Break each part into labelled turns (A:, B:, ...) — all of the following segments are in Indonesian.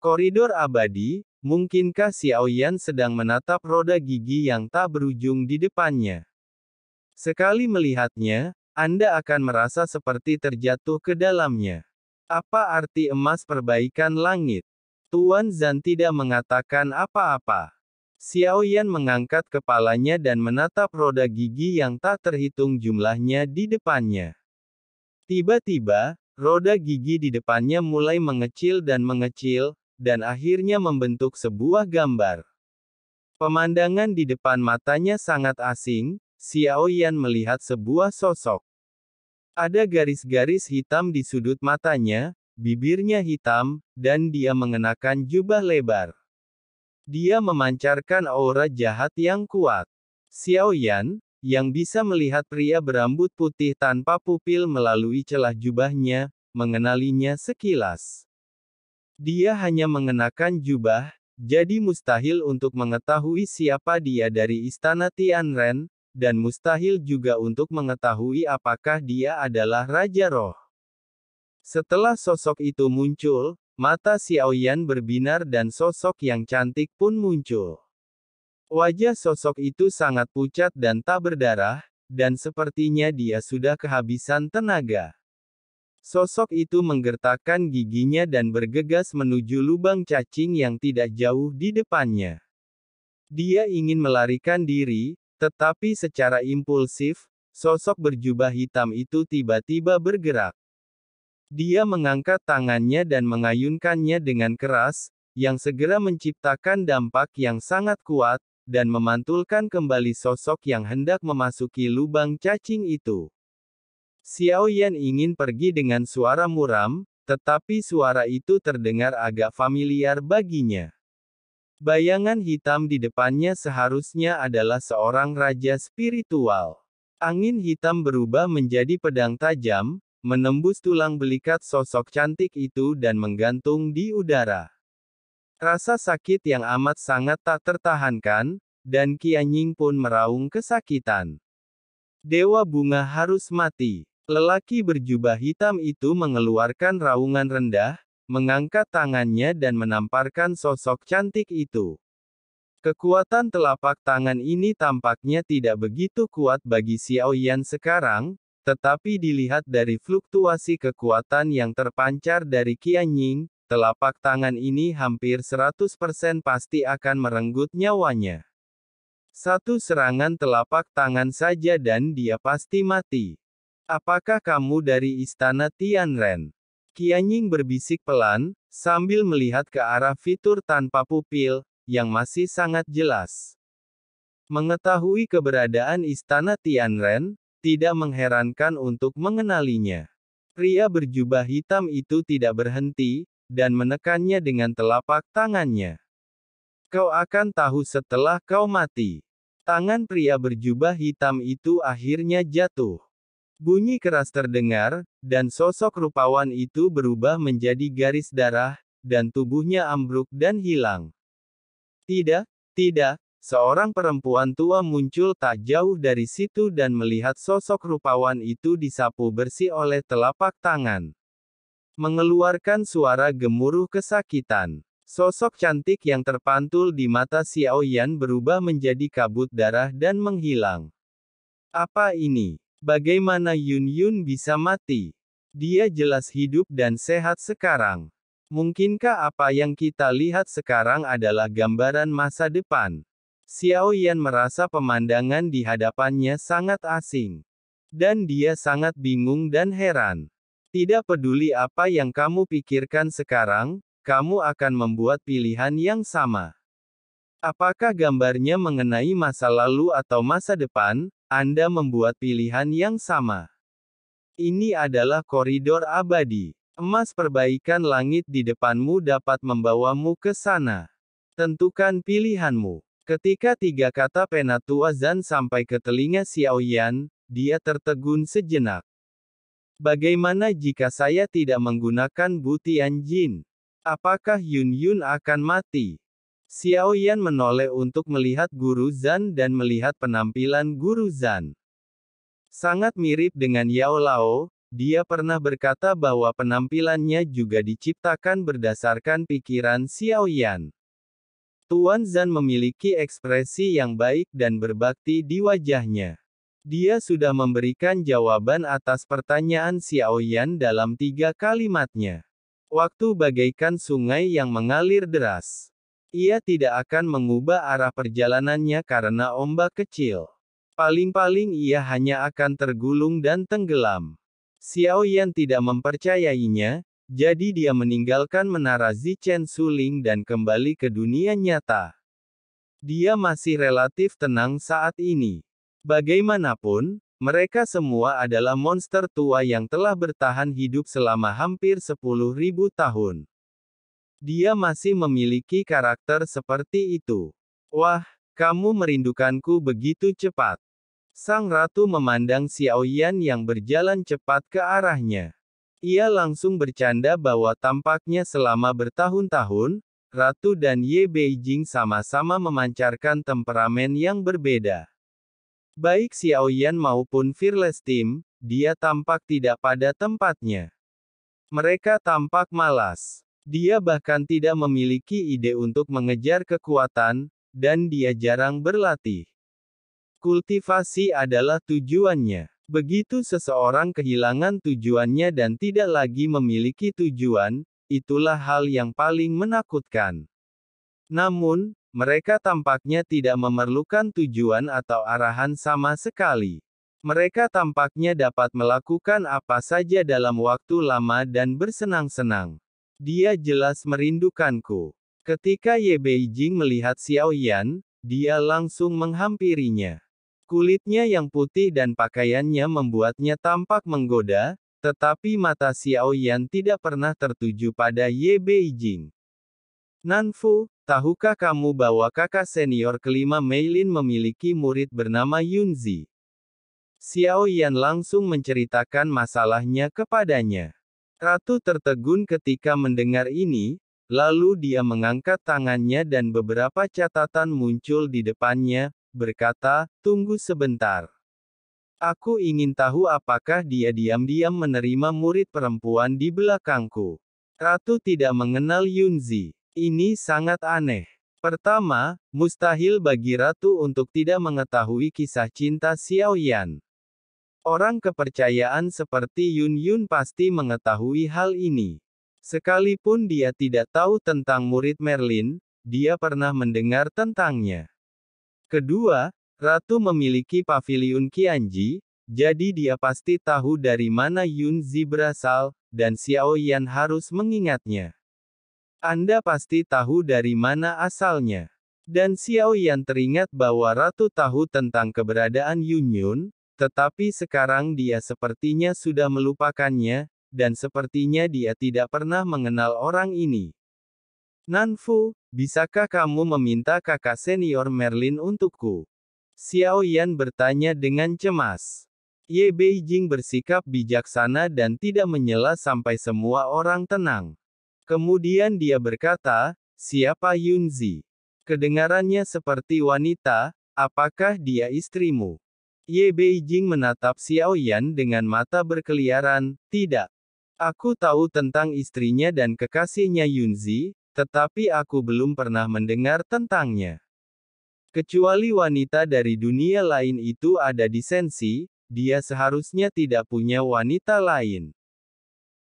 A: Koridor abadi, mungkinkah Xiaoyan sedang menatap roda gigi yang tak berujung di depannya? Sekali melihatnya, Anda akan merasa seperti terjatuh ke dalamnya. Apa arti emas perbaikan langit? Tuan Zhan tidak mengatakan apa-apa. Xiaoyan mengangkat kepalanya dan menatap roda gigi yang tak terhitung jumlahnya di depannya. Tiba-tiba, roda gigi di depannya mulai mengecil, dan akhirnya membentuk sebuah gambar. Pemandangan di depan matanya sangat asing. Xiaoyan melihat sebuah sosok. Ada garis-garis hitam di sudut matanya, bibirnya hitam, dan dia mengenakan jubah lebar. Dia memancarkan aura jahat yang kuat. Xiaoyan, yang bisa melihat pria berambut putih tanpa pupil melalui celah jubahnya, mengenalinya sekilas. Dia hanya mengenakan jubah, jadi mustahil untuk mengetahui siapa dia dari istana Tianren, dan mustahil juga untuk mengetahui apakah dia adalah Raja Roh. Setelah sosok itu muncul, mata Xiaoyan berbinar dan sosok yang cantik pun muncul. Wajah sosok itu sangat pucat dan tak berdarah, dan sepertinya dia sudah kehabisan tenaga. Sosok itu menggertakkan giginya dan bergegas menuju lubang cacing yang tidak jauh di depannya. Dia ingin melarikan diri, tetapi secara impulsif, sosok berjubah hitam itu tiba-tiba bergerak. Dia mengangkat tangannya dan mengayunkannya dengan keras, yang segera menciptakan dampak yang sangat kuat, dan memantulkan kembali sosok yang hendak memasuki lubang cacing itu. Xiaoyan ingin pergi dengan suara muram, tetapi suara itu terdengar agak familiar baginya. Bayangan hitam di depannya seharusnya adalah seorang raja spiritual. Angin hitam berubah menjadi pedang tajam, menembus tulang belikat sosok cantik itu dan menggantung di udara. Rasa sakit yang amat sangat tak tertahankan, dan Qianying pun meraung kesakitan. Dewa bunga harus mati. Lelaki berjubah hitam itu mengeluarkan raungan rendah, mengangkat tangannya dan menamparkan sosok cantik itu. Kekuatan telapak tangan ini tampaknya tidak begitu kuat bagi Xiaoyan sekarang, tetapi dilihat dari fluktuasi kekuatan yang terpancar dari Qianying, telapak tangan ini hampir 100% pasti akan merenggut nyawanya. Satu serangan telapak tangan saja dan dia pasti mati. Apakah kamu dari istana Tianren? Qianying berbisik pelan, sambil melihat ke arah fitur tanpa pupil, yang masih sangat jelas. Mengetahui keberadaan istana Tianren, tidak mengherankan untuk mengenalinya. Pria berjubah hitam itu tidak berhenti, dan menekannya dengan telapak tangannya. Kau akan tahu setelah kau mati. Tangan pria berjubah hitam itu akhirnya jatuh. Bunyi keras terdengar, dan sosok rupawan itu berubah menjadi garis darah, dan tubuhnya ambruk dan hilang. Tidak, seorang perempuan tua muncul tak jauh dari situ dan melihat sosok rupawan itu disapu bersih oleh telapak tangan. Mengeluarkan suara gemuruh kesakitan. Sosok cantik yang terpantul di mata Xiaoyan berubah menjadi kabut darah dan menghilang. Apa ini? Bagaimana Yun Yun bisa mati? Dia jelas hidup dan sehat sekarang. Mungkinkah apa yang kita lihat sekarang adalah gambaran masa depan? Xiaoyan merasa pemandangan di hadapannya sangat asing. Dan dia sangat bingung dan heran. Tidak peduli apa yang kamu pikirkan sekarang, kamu akan membuat pilihan yang sama. Apakah gambarnya mengenai masa lalu atau masa depan, Anda membuat pilihan yang sama. Ini adalah koridor abadi. Emas perbaikan langit di depanmu dapat membawamu ke sana. Tentukan pilihanmu. Ketika tiga kata Penatua Zhan sampai ke telinga Xiaoyan, dia tertegun sejenak. Bagaimana jika saya tidak menggunakan butian jin? Apakah Yun Yun akan mati? Xiaoyan menoleh untuk melihat Guru Zhan dan melihat penampilan Guru Zhan. Sangat mirip dengan Yao Lao, dia pernah berkata bahwa penampilannya juga diciptakan berdasarkan pikiran Xiaoyan. Tuan Zhan memiliki ekspresi yang baik dan berbakti di wajahnya. Dia sudah memberikan jawaban atas pertanyaan Xiaoyan dalam 3 kalimatnya. Waktu bagaikan sungai yang mengalir deras. Ia tidak akan mengubah arah perjalanannya karena ombak kecil. Paling-paling ia hanya akan tergulung dan tenggelam. Xiaoyan tidak mempercayainya, jadi dia meninggalkan menara Zichen Suling dan kembali ke dunia nyata. Dia masih relatif tenang saat ini. Bagaimanapun, mereka semua adalah monster tua yang telah bertahan hidup selama hampir 10.000 tahun. Dia masih memiliki karakter seperti itu. Wah, kamu merindukanku begitu cepat. Sang ratu memandang Xiaoyan yang berjalan cepat ke arahnya. Ia langsung bercanda bahwa tampaknya selama bertahun-tahun, Ratu dan Ye Beijing sama-sama memancarkan temperamen yang berbeda. Baik Xiaoyan maupun Fearless Team, dia tampak tidak pada tempatnya. Mereka tampak malas. Dia bahkan tidak memiliki ide untuk mengejar kekuatan, dan dia jarang berlatih. Kultivasi adalah tujuannya. Begitu seseorang kehilangan tujuannya dan tidak lagi memiliki tujuan, itulah hal yang paling menakutkan. Namun, mereka tampaknya tidak memerlukan tujuan atau arahan sama sekali. Mereka tampaknya dapat melakukan apa saja dalam waktu lama dan bersenang-senang. Dia jelas merindukanku. Ketika Ye Beijing melihat Xiaoyan, dia langsung menghampirinya. Kulitnya yang putih dan pakaiannya membuatnya tampak menggoda, tetapi mata Xiaoyan tidak pernah tertuju pada Ye Beijing. Nanfu, tahukah kamu bahwa kakak senior kelima Meilin memiliki murid bernama Yunzi? Xiaoyan langsung menceritakan masalahnya kepadanya. Ratu tertegun ketika mendengar ini, lalu dia mengangkat tangannya dan beberapa catatan muncul di depannya, berkata, "Tunggu sebentar. Aku ingin tahu apakah dia diam-diam menerima murid perempuan di belakangku." Ratu tidak mengenal Yunzi. Ini sangat aneh. Pertama, mustahil bagi Ratu untuk tidak mengetahui kisah cinta Xiaoyan. Orang kepercayaan seperti Yun Yun pasti mengetahui hal ini. Sekalipun dia tidak tahu tentang murid Merlin, dia pernah mendengar tentangnya. Kedua, Ratu memiliki paviliun Qianji, jadi dia pasti tahu dari mana Yunzi berasal, dan Xiaoyan harus mengingatnya. Anda pasti tahu dari mana asalnya. Dan Xiaoyan teringat bahwa Ratu tahu tentang keberadaan Yun Yun, tetapi sekarang dia sepertinya sudah melupakannya, dan sepertinya dia tidak pernah mengenal orang ini. Nanfu, bisakah kamu meminta kakak senior Merlin untukku? Xiaoyan bertanya dengan cemas. Ye Beijing bersikap bijaksana dan tidak menyela sampai semua orang tenang. Kemudian dia berkata, "Siapa Yunzi?" Kedengarannya seperti wanita, apakah dia istrimu? Ye Beijing menatap Xiaoyan dengan mata berkeliaran, "Tidak. Aku tahu tentang istrinya dan kekasihnya Yunzi, tetapi aku belum pernah mendengar tentangnya. Kecuali wanita dari dunia lain itu ada di Sensi, dia seharusnya tidak punya wanita lain."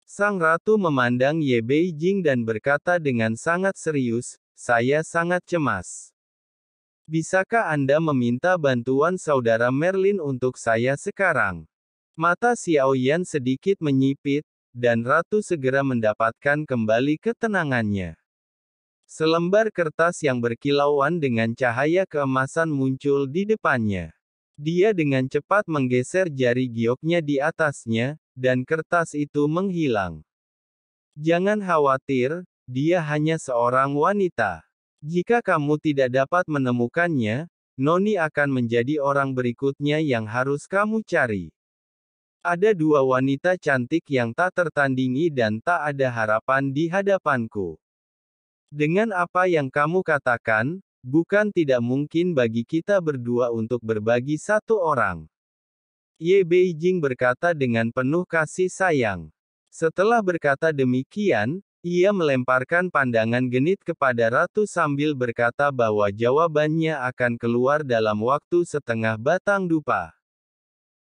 A: Sang ratu memandang Ye Beijing dan berkata dengan sangat serius, "Saya sangat cemas. Bisakah Anda meminta bantuan saudara Merlin untuk saya sekarang?" Mata Xiaoyan sedikit menyipit, dan ratu segera mendapatkan kembali ketenangannya. Selembar kertas yang berkilauan dengan cahaya keemasan muncul di depannya. Dia dengan cepat menggeser jari gioknya di atasnya, dan kertas itu menghilang. "Jangan khawatir, dia hanya seorang wanita. Jika kamu tidak dapat menemukannya, Noni akan menjadi orang berikutnya yang harus kamu cari. Ada 2 wanita cantik yang tak tertandingi dan tak ada harapan di hadapanku. Dengan apa yang kamu katakan, bukan tidak mungkin bagi kita berdua untuk berbagi satu orang." Ye Beijing berkata dengan penuh kasih sayang. Setelah berkata demikian, ia melemparkan pandangan genit kepada ratu sambil berkata bahwa jawabannya akan keluar dalam waktu setengah batang dupa.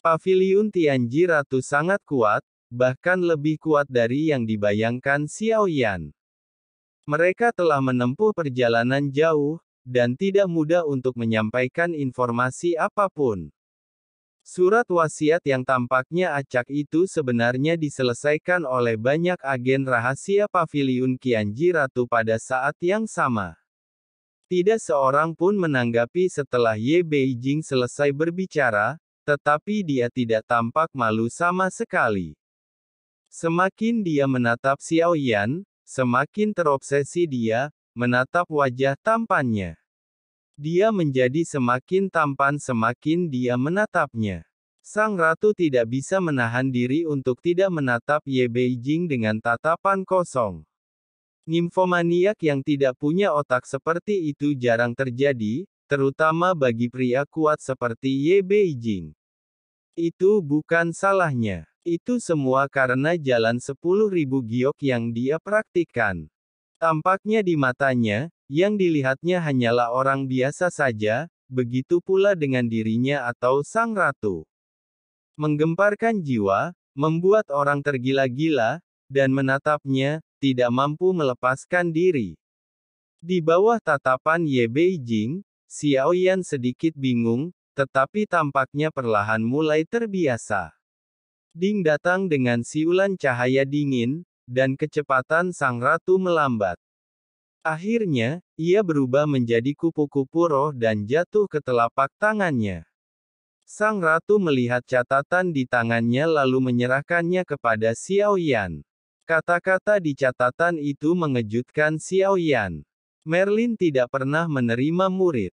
A: Paviliun Tianji Ratu sangat kuat, bahkan lebih kuat dari yang dibayangkan Xiao Yan. Mereka telah menempuh perjalanan jauh, dan tidak mudah untuk menyampaikan informasi apapun. Surat wasiat yang tampaknya acak itu sebenarnya diselesaikan oleh banyak agen rahasia Paviliun Tianji Ratu pada saat yang sama. Tidak seorang pun menanggapi setelah Ye Beijing selesai berbicara, tetapi dia tidak tampak malu sama sekali. Semakin dia menatap Xiao Yan, semakin terobsesi dia menatap wajah tampannya. Dia menjadi semakin tampan semakin dia menatapnya. Sang ratu tidak bisa menahan diri untuk tidak menatap Ye Beijing dengan tatapan kosong. Nimfomaniak yang tidak punya otak seperti itu jarang terjadi, terutama bagi pria kuat seperti Ye Beijing. Itu bukan salahnya. Itu semua karena jalan 10.000 giok yang dia praktikkan. Tampaknya di matanya, yang dilihatnya hanyalah orang biasa saja, begitu pula dengan dirinya atau sang ratu. Menggemparkan jiwa, membuat orang tergila-gila, dan menatapnya, tidak mampu melepaskan diri. Di bawah tatapan Ye Beijing, Xiao Yan sedikit bingung, tetapi tampaknya perlahan mulai terbiasa. Ding datang dengan siulan cahaya dingin, dan kecepatan sang ratu melambat. Akhirnya, ia berubah menjadi kupu-kupu roh dan jatuh ke telapak tangannya. Sang ratu melihat catatan di tangannya lalu menyerahkannya kepada Xiao Yan. Kata-kata di catatan itu mengejutkan Xiao Yan. Merlin tidak pernah menerima murid.